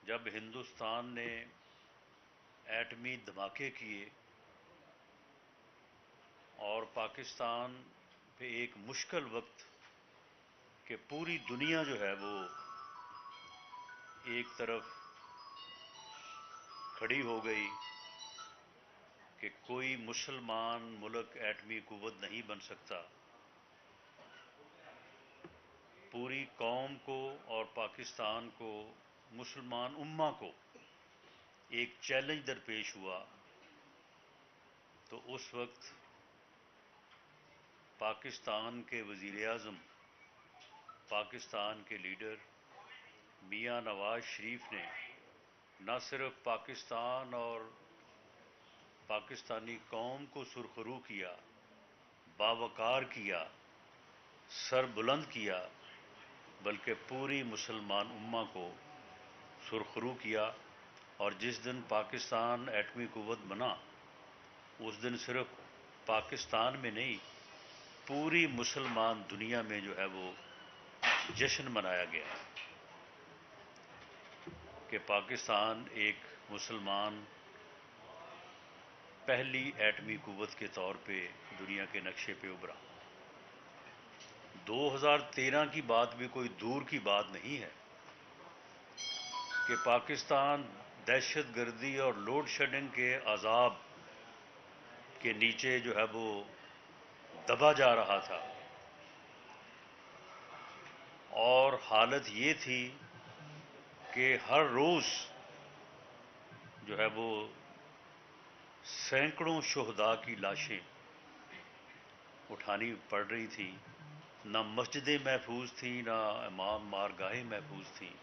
جب ہندوستان نے ایٹمی دھماکے کیے اور پاکستان پہ ایک مشکل وقت کہ پوری دنیا جو ہے وہ ایک طرف کھڑی ہو گئی کہ کوئی مسلمان ملک ایٹمی قوت نہیں بن سکتا، پوری قوم کو اور پاکستان کو، مسلمان امہ کو ایک چیلنج درپیش ہوا، تو اس وقت پاکستان کے وزیر اعظم، پاکستان کے لیڈر میاں نواز شریف نے نہ صرف پاکستان اور پاکستانی قوم کو سرخرو کیا، باوقار کیا، سر بلند کیا، بلکہ پوری مسلمان امہ کو سرخرو کیا۔ اور جس دن پاکستان ایٹمی قوت بنا، اس دن صرف پاکستان میں نہیں، پوری مسلمان دنیا میں جو ہے وہ جشن منایا گیا کہ پاکستان ایک مسلمان پہلی ایٹمی قوت کے طور پہ دنیا کے نقشے پہ ابھرا۔ 2013 کی بات بھی کوئی دور کی بات نہیں ہے کہ پاکستان دہشت گردی اور لوڈ شیڈنگ کے عذاب کے نیچے جو ہے وہ دبا جا رہا تھا، اور حالت یہ تھی کہ ہر روز جو ہے وہ سینکڑوں شہداء کی لاشیں اٹھانی پڑ رہی تھی۔ نہ مسجدیں محفوظ تھیں، نہ امام مارگاہیں محفوظ تھیں،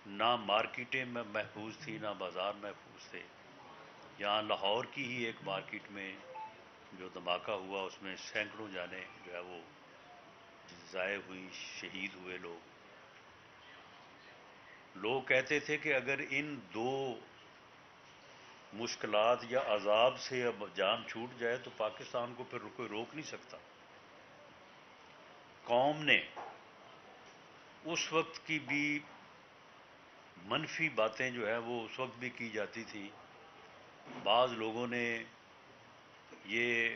نہ مارکیٹیں محفوظ تھیں، نہ بازار محفوظ تھے۔ یہاں لاہور کی ہی ایک مارکیٹ میں جو دھماکہ ہوا، اس میں سینکڑوں جانیں جو ہے وہ ضائع ہوئی، شہید ہوئے لوگ۔ لوگ کہتے تھے کہ اگر ان دو مشکلات یا عذاب سے اب جان چھوٹ جائے تو پاکستان کو پھر کوئی روک نہیں سکتا۔ قوم نے اس وقت کی بھی منفی باتیں جو ہے وہ اس وقت بھی کی جاتی تھیں۔ بعض لوگوں نے یہ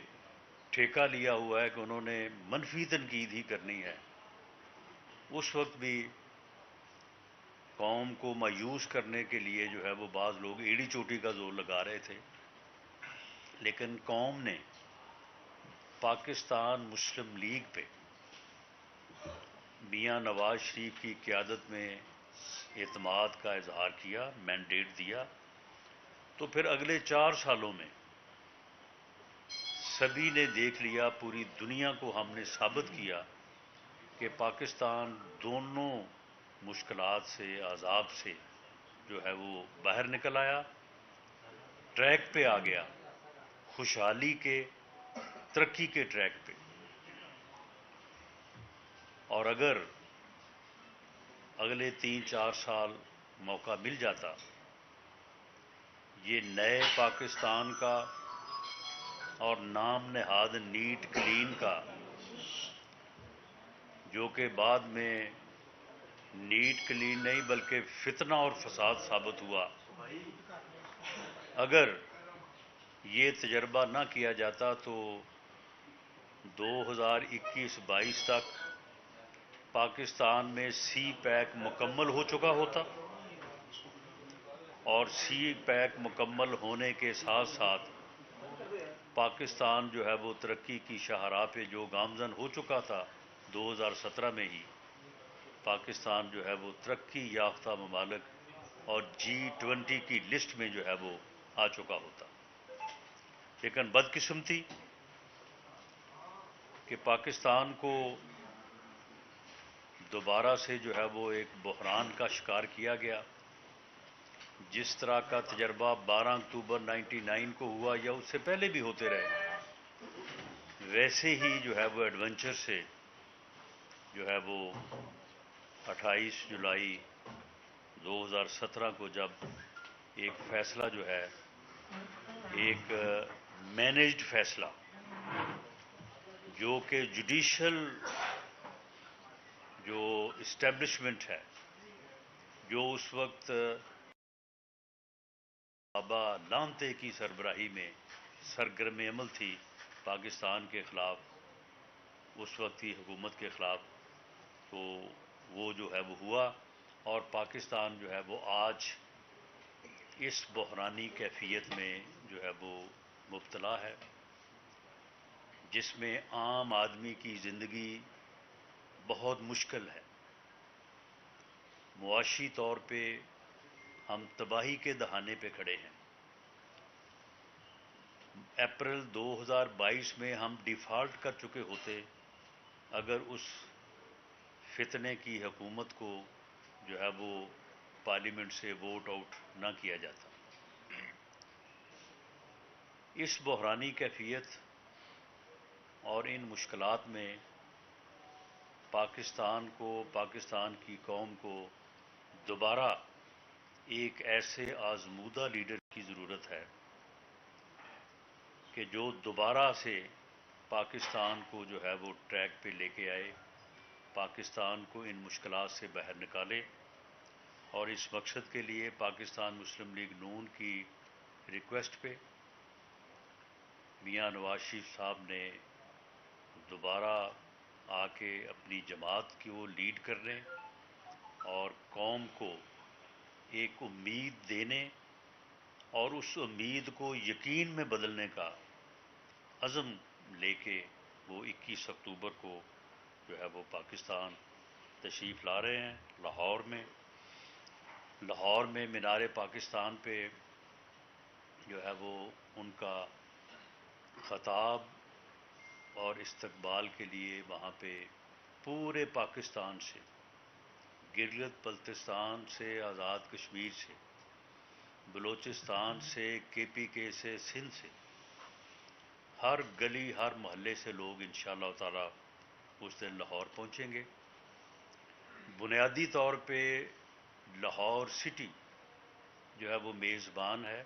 ٹھیکہ لیا ہوا ہے کہ انہوں نے منفی تنقید ہی کرنی ہے۔ اس وقت بھی قوم کو مایوس کرنے کے لیے جو ہے وہ بعض لوگ ایڑی چوٹی کا زور لگا رہے تھے، لیکن قوم نے پاکستان مسلم لیگ پہ میاں نواز شریف کی قیادت میں اعتماد کا اظہار کیا، مینڈیٹ دیا۔ تو پھر اگلے 4 سالوں میں سبھی نے دیکھ لیا، پوری دنیا کو ہم نے ثابت کیا کہ پاکستان دونوں مشکلات سے، عذاب سے جو ہے وہ باہر نکل آیا، ٹریک پہ آ گیا، خوشحالی کے، ترقی کے ٹریک پہ۔ اور اگر اگلے 3-4 سال موقع مل جاتا، یہ نئے پاکستان کا اور نام نہاد نیٹ کلین کا، جو کہ بعد میں نیٹ کلین نہیں بلکہ فتنہ اور فساد ثابت ہوا، اگر یہ تجربہ نہ کیا جاتا تو 2021-22 تک پاکستان میں سی پیک مکمل ہو چکا ہوتا، اور سی پیک مکمل ہونے کے ساتھ ساتھ پاکستان جو ہے وہ ترقی کی شاہراہ پہ جو گامزن ہو چکا تھا 2017 میں ہی، پاکستان جو ہے وہ ترقی یافتہ ممالک اور G20 کی لسٹ میں جو ہے وہ آ چکا ہوتا۔ لیکن بدقسمتی کہ پاکستان کو دوبارہ سے جو ہے وہ ایک بحران کا شکار کیا گیا۔ جس طرح کا تجربہ 12 اکتوبر 99 کو ہوا یا اس سے پہلے بھی ہوتے رہے، ویسے ہی جو ہے وہ ایڈونچر سے جو ہے وہ 28 جولائی 2017 کو جب ایک فیصلہ جو ہے، ایک مینجڈ فیصلہ جو کہ جوڈیشل جو اسٹیبلشمنٹ ہے، جو اس وقت بابا لانتے کی سربراہی میں سرگرم عمل تھی پاکستان کے خلاف، اس وقت کی حکومت کے خلاف، تو وہ جو ہے وہ ہوا، اور پاکستان جو ہے وہ آج اس بحرانی کیفیت میں جو ہے وہ مبتلا ہے، جس میں عام آدمی کی زندگی بہت مشکل ہے۔ معاشی طور پہ ہم تباہی کے دہانے پہ کھڑے ہیں۔ اپریل 2022 میں ہم ڈیفالٹ کر چکے ہوتے اگر اس فتنے کی حکومت کو جو ہے وہ پارلیمنٹ سے ووٹ آؤٹ نہ کیا جاتا۔ اس بحرانی کیفیت اور ان مشکلات میں پاکستان کو، پاکستان کی قوم کو دوبارہ ایک ایسے آزمودہ لیڈر کی ضرورت ہے کہ جو دوبارہ سے پاکستان کو جو ہے وہ ٹریک پہ لے کے آئے، پاکستان کو ان مشکلات سے باہر نکالے، اور اس مقصد کے لیے پاکستان مسلم لیگ نون کی ریکویسٹ پہ میاں نواز شریف صاحب نے دوبارہ آ کے اپنی جماعت کو لیڈ کرنے اور قوم کو ایک امید دینے اور اس امید کو یقین میں بدلنے کا عزم لے کے وہ 21 اکتوبر کو جو ہے وہ پاکستان تشریف لا رہے ہیں۔ لاہور میں مینار پاکستان پہ جو ہے وہ ان کا خطاب اور استقبال کے لیے وہاں پہ پورے پاکستان سے، گلگت بلتستان سے، آزاد کشمیر سے، بلوچستان سے، KPK سے، سندھ سے، ہر گلی ہر محلے سے لوگ انشاءاللہ تعالی اس دن لاہور پہنچیں گے۔ بنیادی طور پہ لاہور سٹی جو ہے وہ میزبان ہے،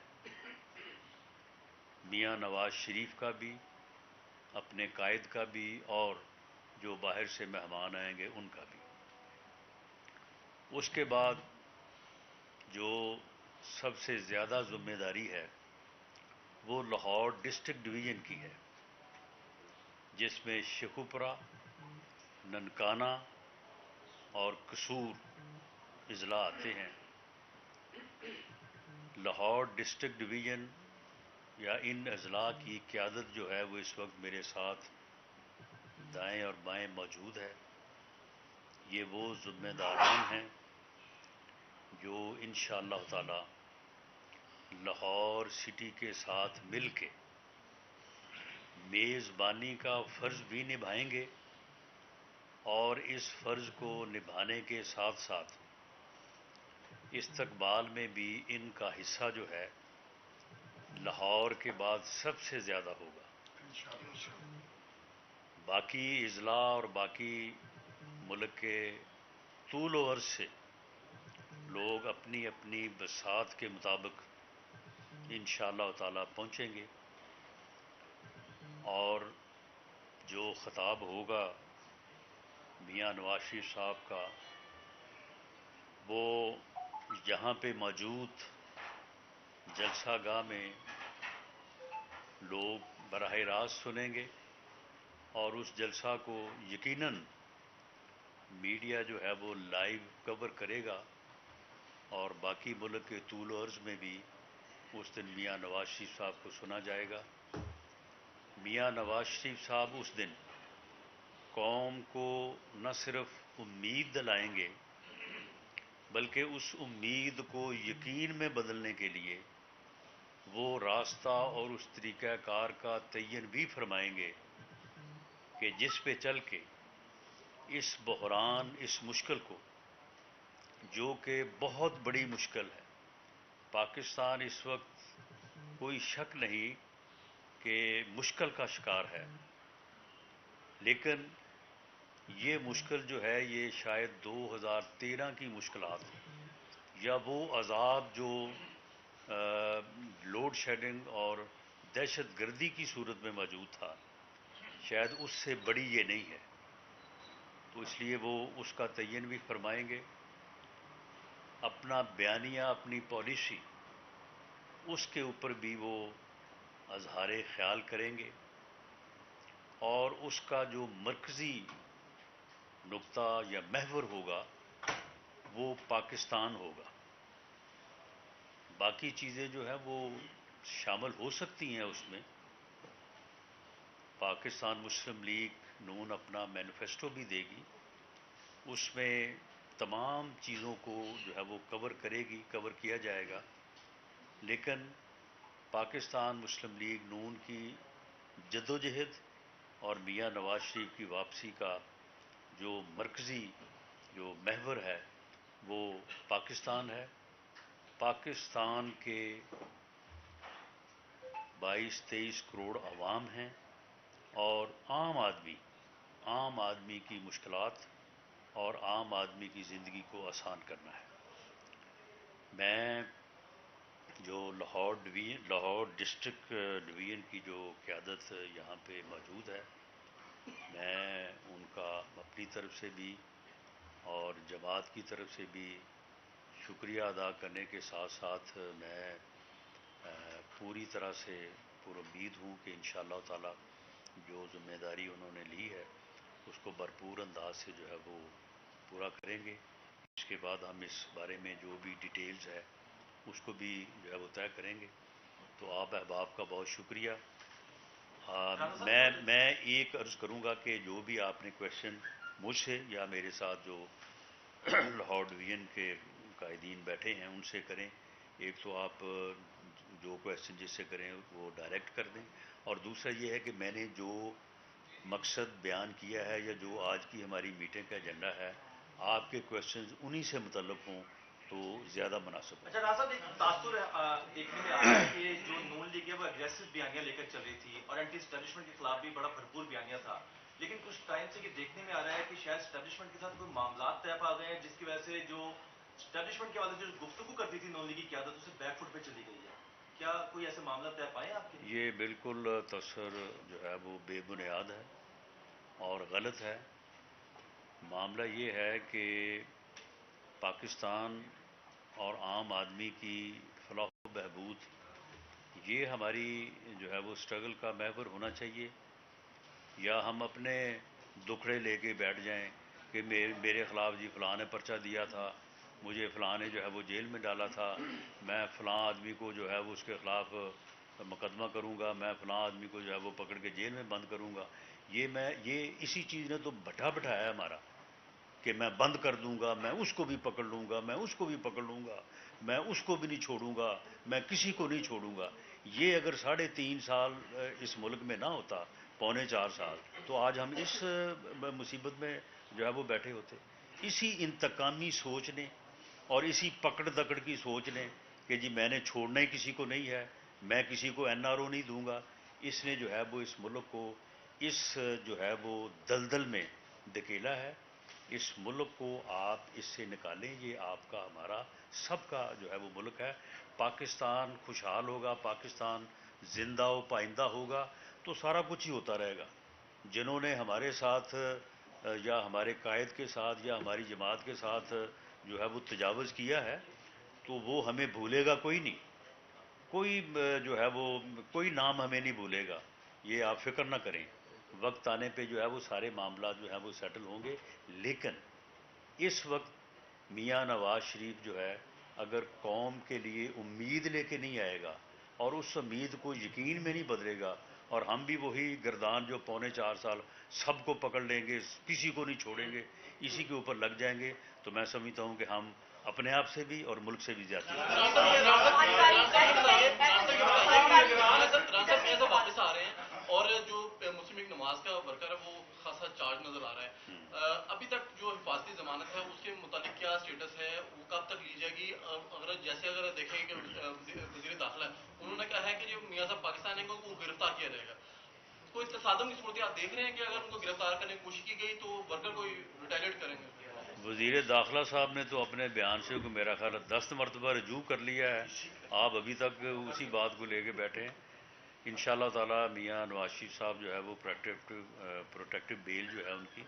میاں نواز شریف کا بھی، اپنے قائد کا بھی، اور جو باہر سے مہمان آئیں گے ان کا بھی۔ اس کے بعد جو سب سے زیادہ ذمہ داری ہے وہ لاہور ڈسٹرکٹ ڈویژن کی ہے، جس میں شیخوپورہ، ننکانہ اور قصور اضلاع آتے ہیں۔ لاہور ڈسٹرکٹ ڈویژن یا ان اضلاع کی قیادت جو ہے وہ اس وقت میرے ساتھ دائیں اور بائیں موجود ہے۔ یہ وہ ذمہ داران ہیں جو انشاءاللہ تعالی لاہور سٹی کے ساتھ مل کے میزبانی کا فرض بھی نبھائیں گے، اور اس فرض کو نبھانے کے ساتھ ساتھ استقبال میں بھی ان کا حصہ جو ہے لاہور کے بعد سب سے زیادہ ہوگا۔ باقی اضلاع اور باقی ملک کے طول و عرض سے لوگ اپنی اپنی بساط کے مطابق انشاءاللہ تعالی پہنچیں گے، اور جو خطاب ہوگا میاں نواز شریف صاحب کا وہ یہاں پہ موجود جلسہ گاہ میں لوگ براہ راست سنیں گے، اور اس جلسہ کو یقیناً میڈیا جو ہے وہ لائیو کور کرے گا، اور باقی ملک کے طول و عرض میں بھی اس دن میاں نواز شریف صاحب کو سنا جائے گا۔ میاں نواز شریف صاحب اس دن قوم کو نہ صرف امید دلائیں گے بلکہ اس امید کو یقین میں بدلنے کے لیے وہ راستہ اور اس طریقہ کار کا تعین بھی فرمائیں گے کہ جس پہ چل کے اس بحران، اس مشکل کو، جو کہ بہت بڑی مشکل ہے، پاکستان اس وقت کوئی شک نہیں کہ مشکل کا شکار ہے، لیکن یہ مشکل جو ہے یہ شاید 2013 کی مشکلات یا وہ عذاب جو لوڈ شیڈنگ اور دہشت گردی کی صورت میں موجود تھا، شاید اس سے بڑی یہ نہیں ہے، تو اس لیے وہ اس کا تعین بھی فرمائیں گے۔ اپنا بیانیہ، اپنی پالیسی، اس کے اوپر بھی وہ اظہار خیال کریں گے، اور اس کا جو مرکزی نقطہ یا محور ہوگا وہ پاکستان ہوگا۔ باقی چیزیں جو ہیں وہ شامل ہو سکتی ہیں اس میں۔ پاکستان مسلم لیگ نون اپنا مینیفیسٹو بھی دے گی، اس میں تمام چیزوں کو جو ہے وہ کور کرے گی، کور کیا جائے گا، لیکن پاکستان مسلم لیگ نون کی جدوجہد اور میاں نواز شریف کی واپسی کا جو مرکزی جو محور ہے وہ پاکستان ہے۔ پاکستان کے 22-23 کروڑ عوام ہیں، اور عام آدمی کی مشکلات اور عام آدمی کی زندگی کو آسان کرنا ہے۔ میں جو لاہور ڈسٹرکٹ ڈویژن کی جو قیادت یہاں پہ موجود ہے، میں ان کا اپنی طرف سے بھی اور جماعت کی طرف سے بھی شکریہ ادا کرنے کے ساتھ ساتھ میں پوری طرح سے پرامید ہوں کہ انشاءاللہ تعالی جو ذمہ داری انہوں نے لی ہے اس کو بھرپور انداز سے جو ہے وہ پورا کریں گے۔ اس کے بعد ہم اس بارے میں جو بھی ڈیٹیلز ہے اس کو بھی جو ہے وہ طے کریں گے۔ تو آپ احباب کا بہت شکریہ۔ میں ایک عرض کروں گا کہ جو بھی آپ نے کویشچن مجھ سے یا میرے ساتھ جو لاہور ڈویژن کے قائدین بیٹھے ہیں ان سے کریں۔ ایک تو آپ جو کویشچن جس سے کریں وہ ڈائریکٹ کر دیں، اور دوسرا یہ ہے کہ میں نے جو مقصد بیان کیا ہے یا جو آج کی ہماری میٹنگ کا ایجنڈا ہے، آپ کے کویشچنز انہی سے متعلق ہوں تو زیادہ مناسب ہے۔ اچھا راز صاحب، ایک تاثر دیکھنے میں آ رہا ہے کہ جو نون لیگ ہے وہ اگریسو بیانیہ لے کر چل رہی تھی اور اینٹی اسٹیبلشمنٹ کے خلاف بھی بڑا بھرپور بیانیہ تھا، لیکن کچھ ٹائم سے یہ دیکھنے میں آ رہا ہے کہ شاید اسٹیبلشمنٹ کے ساتھ کوئی معاملات طے پا گئے ہیں جس کی وجہ سے جو اسٹیبلشمنٹ کے حوالے سے جو گفتگو کرتی تھی نون لیگ کی قیادت اسے بیک فٹ پہ چلی گئی ہے۔ کیا کوئی ایسے معاملات طے پائے آپ کے؟ یہ بالکل تصور جو ہے وہ بے بنیاد ہے اور غلط ہے۔ معاملہ یہ ہے کہ پاکستان اور عام آدمی کی فلاح و بہبود یہ ہماری جو ہے وہ اسٹرگل کا محور ہونا چاہیے، یا ہم اپنے دکھڑے لے کے بیٹھ جائیں کہ میرے خلاف جی فلاں نے پرچہ دیا تھا، مجھے فلاں نے جو ہے وہ جیل میں ڈالا تھا، میں فلاں آدمی کو جو ہے وہ اس کے خلاف مقدمہ کروں گا، میں فلاں آدمی کو جو ہے وہ پکڑ کے جیل میں بند کروں گا۔ یہ اسی چیز نے تو بٹھایا ہے ہمارا کہ میں بند کر دوں گا، میں اس کو بھی پکڑ لوں گا، میں اس کو بھی پکڑ لوں گا، میں اس کو بھی نہیں چھوڑوں گا، میں کسی کو نہیں چھوڑوں گا۔ یہ اگر 3.5 سال اس ملک میں نہ ہوتا، 3.25 سال، تو آج ہم اس مصیبت میں جو ہے وہ بیٹھے ہوتے۔ اسی انتقامی سوچ نے اور اسی پکڑ دکڑ کی سوچ نے کہ جی میں نے چھوڑنا ہی کسی کو نہیں ہے، میں کسی کو NRO نہیں دوں گا، اس نے جو ہے وہ اس ملک کو اس جو ہے وہ دلدل میں دھکیلا ہے۔ اس ملک کو آپ اس سے نکالیں، یہ آپ کا ہمارا سب کا جو ہے وہ ملک ہے۔ پاکستان خوشحال ہوگا، پاکستان زندہ و پائندہ ہوگا تو سارا کچھ ہی ہوتا رہے گا۔ جنہوں نے ہمارے ساتھ یا ہمارے قائد کے ساتھ یا ہماری جماعت کے ساتھ جو ہے وہ تجاوز کیا ہے تو وہ ہمیں بھولے گا کوئی نہیں، کوئی جو ہے وہ کوئی نام ہمیں نہیں بھولے گا، یہ آپ فکر نہ کریں۔ وقت آنے پہ جو ہے وہ سارے معاملات جو ہیں وہ سیٹل ہوں گے، لیکن اس وقت میاں نواز شریف جو ہے اگر قوم کے لیے امید لے کے نہیں آئے گا اور اس امید کو یقین میں نہیں بدلے گا، اور ہم بھی وہی گردان جو 4.25 سال سب کو پکڑ لیں گے، کسی کو نہیں چھوڑیں گے، اسی کے اوپر لگ جائیں گے، تو میں سمجھتا ہوں کہ ہم اپنے آپ سے بھی اور ملک سے بھی زیادہ واپس آ رہے ہیں اور جو مسلم لیگ نواز کا ورکر ہے وہ خاصا چارج نظر آ رہا ہے۔ ابھی تک جو حفاظتی ضمانت ہے اس کے متعلق کیا اسٹیٹس ہے، وہ کب تک لی جائے گی؟ اگر دیکھیں کہ وزیر داخلہ انہوں نے کہا ہے کہ جو میاں صاحب پاکستان ہیں ان کو گرفتار کیا جائے گا۔ کوئی تصادم کی صورتحال دیکھ رہے ہیں کہ اگر ان کو گرفتار کرنے کی کوشش کی گئی تو ورکر کو ریٹیلیٹ کریں گے؟ وزیر داخلہ صاحب نے تو اپنے بیان سے میرا خیال ہے 10 مرتبہ رجوع کر لیا ہے، آپ ابھی تک اسی بات کو لے کے بیٹھے ہیں۔ انشاءاللہ تعالی میاں نواز شریف صاحب جو ہے وہ پروٹیکٹیو بیل جو ہے ان کی،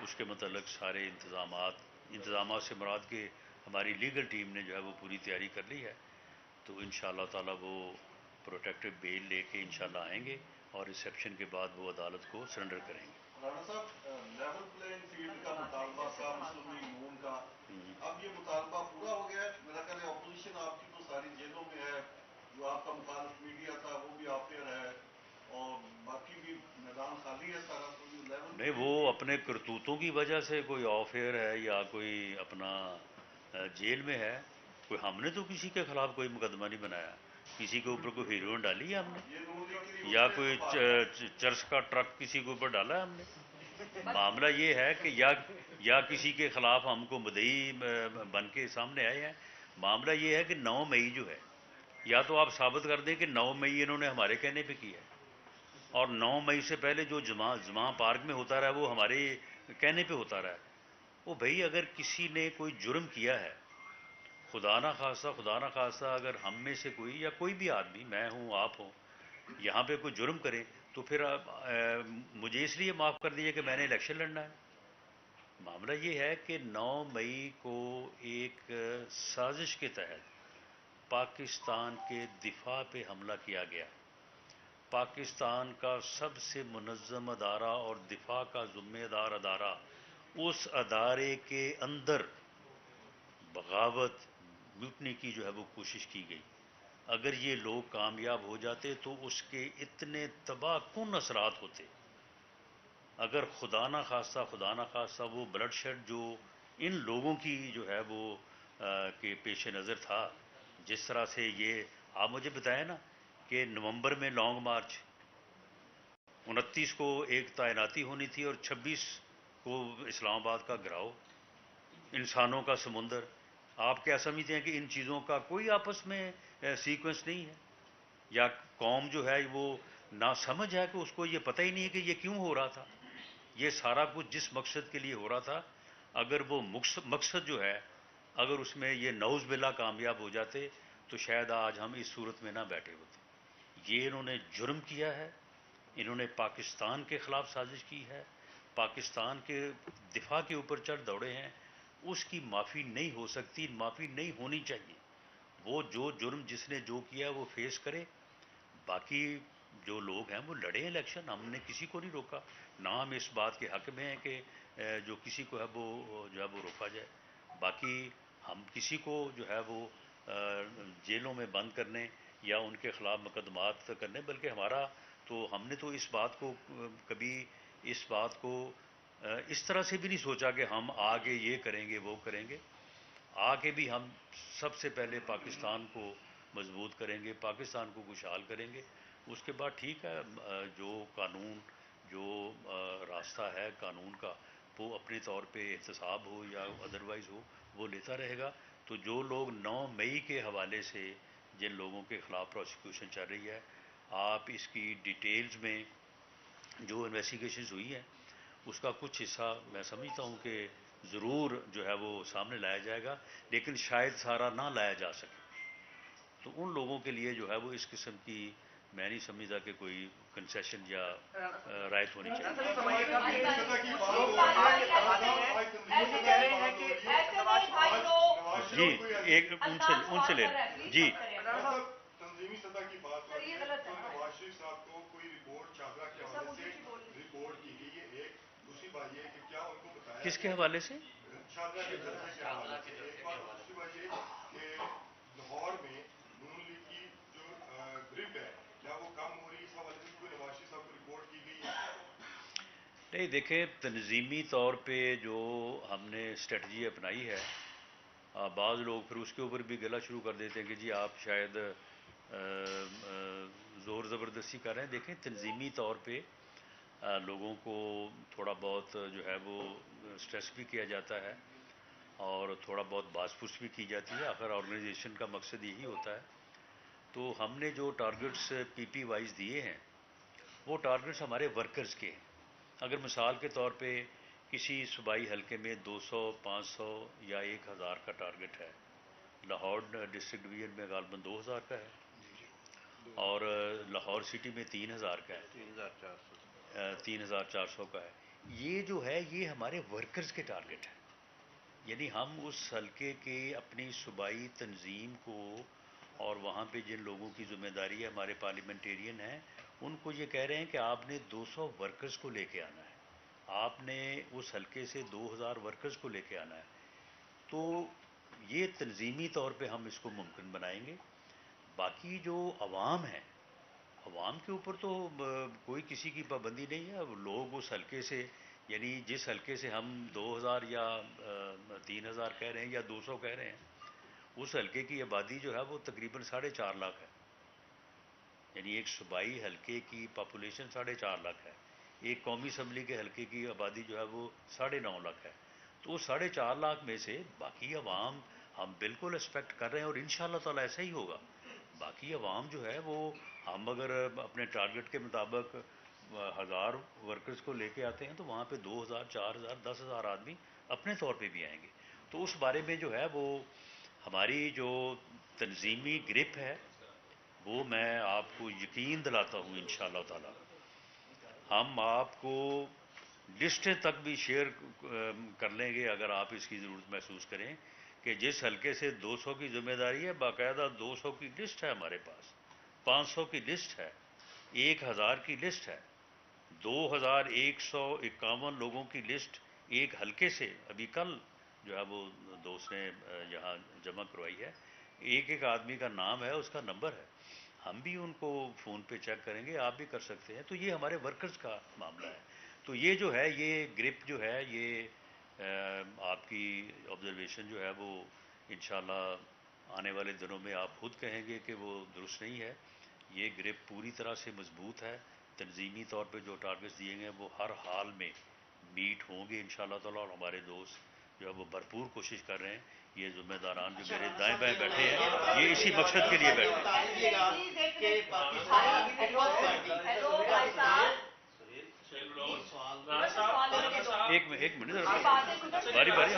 اس کے متعلق سارے انتظامات سے مراد کے ہماری لیگل ٹیم نے جو ہے وہ پوری تیاری کر لی ہے، تو انشاءاللہ تعالی وہ پروٹیکٹیو بیل لے کے انشاءاللہ آئیں گے اور ریسیپشن کے بعد وہ عدالت کو سرنڈر کریں گے۔ رانا صاحب، لیول پلینگ فیلڈ کا مطالبہ تھا مسلم لیگ نون کا، اب یہ مطالبہ پورا ہو گیا ہے؟ میرا خیال ہے اپوزیشن آپ کی تو ساری جیلوں میں ہے، جو آپ کا مخالف میڈیا تھا وہ بھی آپ پہ ہے، اور باقی بھی میدان خالی ہے سارا، تو یہ لیول نہیں، وہ اپنے کرتوتوں کی وجہ سے کوئی آف ایئر ہے یا کوئی اپنا جیل میں ہے، کوئی ہم نے تو کسی کے خلاف کوئی مقدمہ نہیں بنایا، کسی کے اوپر کوئی ہیروئن ڈالی ہے ہم نے، یہ نون لیگ کے لیے یا کوئی چرچ کا ٹرک کسی کے اوپر ڈالا ہے ہم نے۔ معاملہ یہ ہے کہ یا کسی کے خلاف ہم کو مدعی بن کے سامنے آئے ہیں۔ معاملہ یہ ہے کہ 9 مئی جو ہے، یا تو آپ ثابت کر دیں کہ 9 مئی انہوں نے ہمارے کہنے پہ کیا ہے، اور 9 مئی سے پہلے جو جمعہ پارک میں ہوتا رہا وہ ہمارے کہنے پہ ہوتا رہا ہے۔ وہ بھائی اگر کسی نے کوئی جرم کیا ہے، خدا نہ خواستہ اگر ہم میں سے کوئی یا کوئی بھی آدمی، میں ہوں آپ ہوں، یہاں پہ کوئی جرم کرے تو پھر مجھے اس لیے معاف کر دیجیے کہ میں نے الیکشن لڑنا ہے۔ معاملہ یہ ہے کہ 9 مئی کو ایک سازش کے تحت پاکستان کے دفاع پہ حملہ کیا گیا۔ پاکستان کا سب سے منظم ادارہ اور دفاع کا ذمہ دار ادارہ، اس ادارے کے اندر بغاوت، لوٹنے کی جو ہے وہ کوشش کی گئی۔ اگر یہ لوگ کامیاب ہو جاتے تو اس کے اتنے تباہ کن اثرات ہوتے۔ اگر خدا نہ خواستہ وہ بلڈ شیڈ جو ان لوگوں کی جو ہے وہ کے پیش نظر تھا، جس طرح سے یہ آپ مجھے بتائیں نا کہ نومبر میں لانگ مارچ، 29 کو ایک تعیناتی ہونی تھی اور 26 کو اسلام آباد کا گراؤ، انسانوں کا سمندر۔ آپ کیا سمجھتے ہیں کہ ان چیزوں کا کوئی آپس میں سیکوینس نہیں ہے؟ یا قوم جو ہے وہ نہ سمجھ ہے کہ اس کو یہ پتہ ہی نہیں ہے کہ یہ کیوں ہو رہا تھا؟ یہ سارا کچھ جس مقصد کے لیے ہو رہا تھا، اگر وہ مقصد جو ہے، اگر اس میں یہ نعوذ باللہ کامیاب ہو جاتے تو شاید آج ہم اس صورت میں نہ بیٹھے ہوتے۔ یہ انہوں نے جرم کیا ہے، انہوں نے پاکستان کے خلاف سازش کی ہے، پاکستان کے دفاع کے اوپر چڑھ دوڑے ہیں، اس کی معافی نہیں ہو سکتی، معافی نہیں ہونی چاہیے۔ وہ جو جرم جس نے جو کیا وہ فیس کرے، باقی جو لوگ ہیں وہ لڑیں الیکشن، ہم نے کسی کو نہیں روکا، نہ ہم اس بات کے حق میں ہیں کہ جو کسی کو ہے وہ جو ہے وہ روکا جائے۔ باقی ہم کسی کو جو ہے وہ جیلوں میں بند کرنے یا ان کے خلاف مقدمات کرنے، بلکہ ہمارا تو ہم نے تو اس بات کو کبھی اس بات کو اس طرح سے بھی نہیں سوچا کہ ہم آگے یہ کریں گے وہ کریں گے۔ آگے بھی ہم سب سے پہلے پاکستان کو مضبوط کریں گے، پاکستان کو خوشحال کریں گے، اس کے بعد ٹھیک ہے جو قانون، جو راستہ ہے قانون کا، وہ اپنے طور پہ احتساب ہو یا ادروائز ہو وہ لیتا رہے گا۔ تو جو لوگ 9 مئی کے حوالے سے جن لوگوں کے خلاف پروسیکیوشن چل رہی ہے، آپ اس کی ڈیٹیلز میں جو انویسٹیگیشنز ہوئی ہیں اس کا کچھ حصہ میں سمجھتا ہوں کہ ضرور جو ہے وہ سامنے لایا جائے گا، لیکن شاید سارا نہ لایا جا سکے۔ تو ان لوگوں کے لیے جو ہے وہ اس قسم کی میں نہیں سمجھتا کہ کوئی کنسیشن یا رعایت ہونی چاہیے۔ جی ایک ان سے لے جی تنظیمی سطح کی بات ہو رہی ہے تو نواز شریف صاحب کو کوئی رپورٹ چادرا کے حوالے سے رپورٹ کی گئی ہے، ایک دوسری بات یہ کہ کیا ان کو بتایا کس کے حوالے سے؟ چادرا کے جلسے کے حوالے سے ایک بات، دوسری بات یہ کہ لاہور میں نون لیگ کی جو گرپ ہے کیا وہ کم ہو رہی ہے، اس حوالے سے کوئی نواز شریف صاحب کو رپورٹ کی گئی ہے؟ نہیں دیکھیں، تنظیمی طور پہ جو ہم نے اسٹریٹجی اپنائی ہے، بعض لوگ پھر اس کے اوپر بھی گلا شروع کر دیتے ہیں کہ جی آپ شاید زور زبردستی کر رہے ہیں۔ دیکھیں تنظیمی طور پہ لوگوں کو تھوڑا بہت جو ہے وہ اسٹریس بھی کیا جاتا ہے اور تھوڑا بہت باز پرس بھی کی جاتی ہے، آخر آرگنائزیشن کا مقصد یہی ہوتا ہے۔ تو ہم نے جو ٹارگٹس پی پی وائز دیے ہیں وہ ٹارگٹس ہمارے ورکرز کے ہیں۔ اگر مثال کے طور پہ کسی صوبائی حلقے میں 200، 500 یا 1000 کا ٹارگٹ ہے، لاہور ڈسٹرکٹ ڈویژن میں غالباً 2000 کا ہے اور لاہور سٹی میں 3000 کا ہے، 3400 کا ہے۔ یہ جو ہے یہ ہمارے ورکرز کے ٹارگٹ ہیں۔ یعنی ہم اس حلقے کے اپنی صوبائی تنظیم کو اور وہاں پہ جن لوگوں کی ذمہ داری ہے ہمارے پارلیمنٹیرین ہیں ان کو یہ کہہ رہے ہیں کہ آپ نے 200 ورکرز کو لے کے آنا ہے، آپ نے اس حلقے سے 2000 ورکرز کو لے کے آنا ہے. تو یہ تنظیمی طور پہ ہم اس کو ممکن بنائیں گے. باقی جو عوام ہے، عوام کے اوپر تو کوئی کسی کی پابندی نہیں ہے. اب لوگ اس حلقے سے، یعنی جس حلقے سے ہم 2000 یا 3000 کہہ رہے ہیں یا 200 کہہ رہے ہیں، اس حلقے کی آبادی جو ہے وہ تقریباً 4.5 لاکھ ہے. یعنی ایک صوبائی حلقے کی پاپولیشن 4.5 لاکھ ہے. ایک قومی اسمبلی کے حلقے کی آبادی جو ہے وہ 9.5 لاکھ ہے. تو اس 4.5 لاکھ میں سے باقی عوام ہم بالکل ایکسپیکٹ کر رہے ہیں، اور ان شاء اللہ تعالیٰ ایسا ہی ہوگا. باقی عوام جو ہے وہ، ہم اگر اپنے ٹارگٹ کے مطابق 1000 ورکرز کو لے کے آتے ہیں تو وہاں پہ 2000 4000 10,000 آدمی اپنے طور پہ بھی آئیں گے. تو اس بارے میں جو ہے وہ ہماری جو تنظیمی گرپ ہے وہ میں آپ کو یقین دلاتا ہوں ان شاء اللہ تعالیٰ ہم آپ کو لسٹیں تک بھی شیئر کر لیں گے اگر آپ اس کی ضرورت محسوس کریں کہ جس حلقے سے 200 کی ذمہ داری ہے، باقاعدہ 200 کی لسٹ ہے ہمارے پاس، 500 کی لسٹ ہے، 1000 کی لسٹ ہے، 2151 لوگوں کی لسٹ ایک حلقے سے ابھی کل جو ہے وہ دوست نے یہاں جمع کروائی ہے. ایک ایک آدمی کا نام ہے، اس کا نمبر ہے. ہم بھی ان کو فون پہ چیک کریں گے، آپ بھی کر سکتے ہیں. تو یہ ہمارے ورکرز کا معاملہ ہے. تو یہ جو ہے، یہ گرپ جو ہے، یہ آپ کی آبزرویشن جو ہے وہ انشاءاللہ آنے والے دنوں میں آپ خود کہیں گے کہ وہ درست نہیں ہے. یہ گرپ پوری طرح سے مضبوط ہے. تنظیمی طور پہ جو ٹارگٹس دیے گئے ہیں وہ ہر حال میں میٹ ہوں گے انشاءاللہ تعالیٰ. اور ہمارے دوست جو ہے وہ بھرپور کوشش کر رہے ہیں. یہ ذمہ داران جو میرے دائیں بائیں بیٹھے ہیں یہ اسی مقصد کے لیے بیٹھے ہیں. ایک منٹ باری باری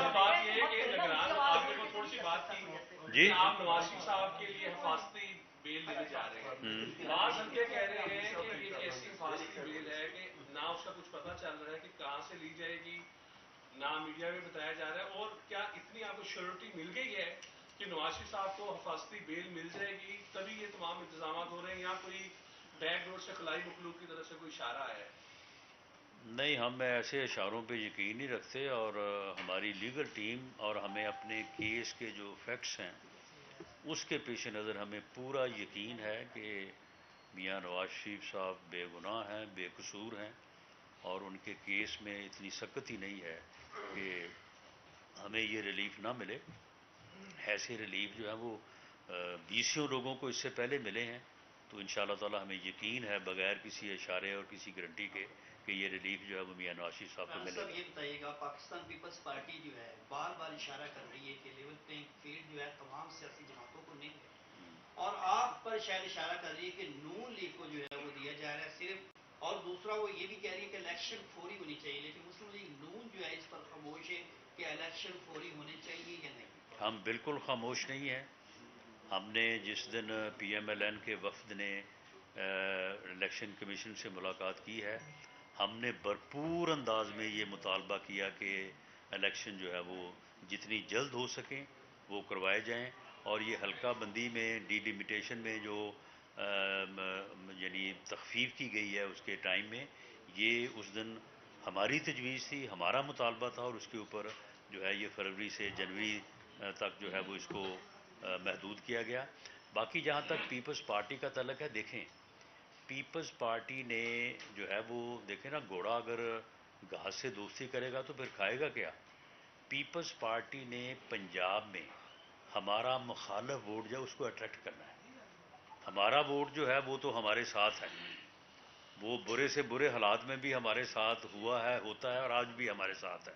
جی آپ نواز شریف صاحب کے لیے حفاظتی بیل دینے جا رہے ہیں. بعض حلقے کہہ رہے ہیں کہ ایک ایسی حفاظتی بیل ہے کہ نہ اس کا کچھ پتہ چل رہا ہے کہ کہاں سے لی جائے گی، نہ میڈیا میں بتایا جا رہا ہے. اور کیا اتنی آپ کو شیورٹی مل گئی ہے کہ نواز شریف صاحب کو حفاظتی بیل مل جائے گی تبھی یہ تمام انتظامات ہو رہے ہیں، یا کوئی بیک ڈور سے خلائی مخلوق کی طرف سے کوئی اشارہ ہے؟ نہیں، ہم ایسے اشاروں پہ یقین نہیں رکھتے. اور ہماری لیگل ٹیم اور ہمیں اپنے کیس کے جو فیکٹس ہیں اس کے پیش نظر ہمیں پورا یقین ہے کہ میاں نواز شریف صاحب بے گناہ ہیں، بے قصور ہیں، اور ان کے کیس میں اتنی سختی نہیں ہے کہ ہمیں یہ ریلیف نہ ملے. ایسے ریلیف جو ہیں وہ 20 لوگوں کو اس سے پہلے ملے ہیں. تو ان شاء اللہ تعالیٰ ہمیں یقین ہے بغیر کسی اشارے اور کسی گارنٹی کے کہ یہ ریلیف جو ہے وہ میاں نواز شریف صاحب کو ملے گا. یہ بتائیے گا، پاکستان پیپلز پارٹی جو ہے بار بار اشارہ کر رہی ہے کہ لیول پلینگ فیلڈ جو ہے تمام سیاسی جماعتوں کو نہیں ہے، اور آپ پر شاید اشارہ کر رہی ہے کہ نون لیگ کو جو ہے وہ دیا جا رہا ہے صرف. اور دوسرا وہ یہ بھی کہہ رہی ہے کہ الیکشن فوری ہونی چاہیے، لیکن مسلم لیگ نون جو ہے اس پر خاموش ہے کہ الیکشن فوری ہونے چاہیے یا نہیں. ہم بالکل خاموش نہیں ہیں. ہم نے جس دن پی ایم ایل این کے وفد نے الیکشن کمیشن سے ملاقات کی ہے، ہم نے بھرپور انداز میں یہ مطالبہ کیا کہ الیکشن جو ہے وہ جتنی جلد ہو سکیں وہ کروائے جائیں. اور یہ حلقہ بندی میں ڈی لمیٹیشن میں جو یعنی تخفیف کی گئی ہے اس کے ٹائم میں، یہ اس دن ہماری تجویز تھی، ہمارا مطالبہ تھا، اور اس کے اوپر جو ہے یہ فروری سے جنوری تک جو ہے وہ اس کو محدود کیا گیا. باقی جہاں تک پیپلز پارٹی کا تعلق ہے، دیکھیں پیپلز پارٹی نے جو ہے وہ، دیکھیں نا، گھوڑا اگر گھاس سے دوستی کرے گا تو پھر کھائے گا کیا. پیپلز پارٹی نے پنجاب میں ہمارا مخالف ووٹ جو ہے اس کو اٹریکٹ کرنا ہے. ہمارا ووٹ جو ہے وہ تو ہمارے ساتھ ہے، وہ برے سے برے حالات میں بھی ہمارے ساتھ ہوا ہے، ہوتا ہے، اور آج بھی ہمارے ساتھ ہے.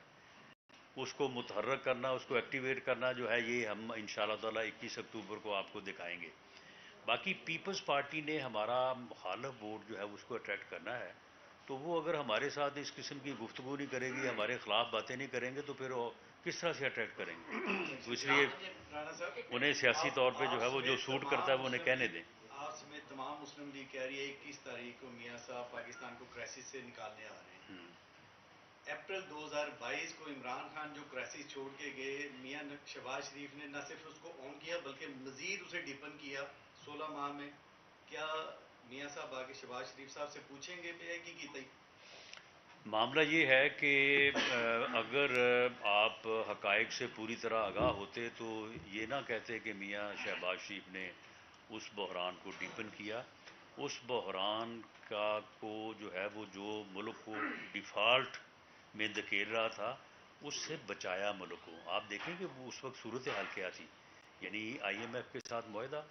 اس کو متحرک کرنا، اس کو ایکٹیویٹ کرنا جو ہے، یہ ہم انشاءاللہ تعالیٰ 21 اکتوبر کو آپ کو دکھائیں گے. باقی پیپلز پارٹی نے ہمارا مخالف ووٹ جو ہے اس کو اٹریکٹ کرنا ہے، تو وہ اگر ہمارے ساتھ اس قسم کی گفتگو نہیں کرے گی، ہمارے خلاف باتیں نہیں کریں گے، تو پھر وہ کس طرح سے اٹریکٹ کریں گے. تو اس لیے انہیں سیاسی طور پہ جو ہے وہ جو سوٹ کرتا ہے وہ انہیں کہنے دیں. آپ سمیت تمام مسلم لیگ کہہ رہی ہے 21 تاریخ کو میاں صاحب پاکستان کو کرائسس سے نکالنے آ رہے ہیں. اپریل 2022 کو عمران خان جو کرائسس چھوڑ کے گئے، میاں شہباز شریف نے نہ صرف اس کو آن کیا بلکہ مزید اسے ڈیپن کیا 16 ماہ میں. کیا میاں صاحب آگے شہباز شریف صاحب سے پوچھیں گے پہ کی تئی؟ معاملہ یہ ہے کہ اگر آپ حقائق سے پوری طرح آگاہ ہوتے تو یہ نہ کہتے کہ میاں شہباز شریف نے اس بحران کو ڈیپن کیا. اس بحران کو جو ہے وہ جو ملک کو ڈیفالٹ میں دھکیل رہا تھا اس سے بچایا ملک کو. آپ دیکھیں کہ وہ اس وقت صورتحال کیا تھی. یعنی آئی ایم ایف کے ساتھ معاہدہ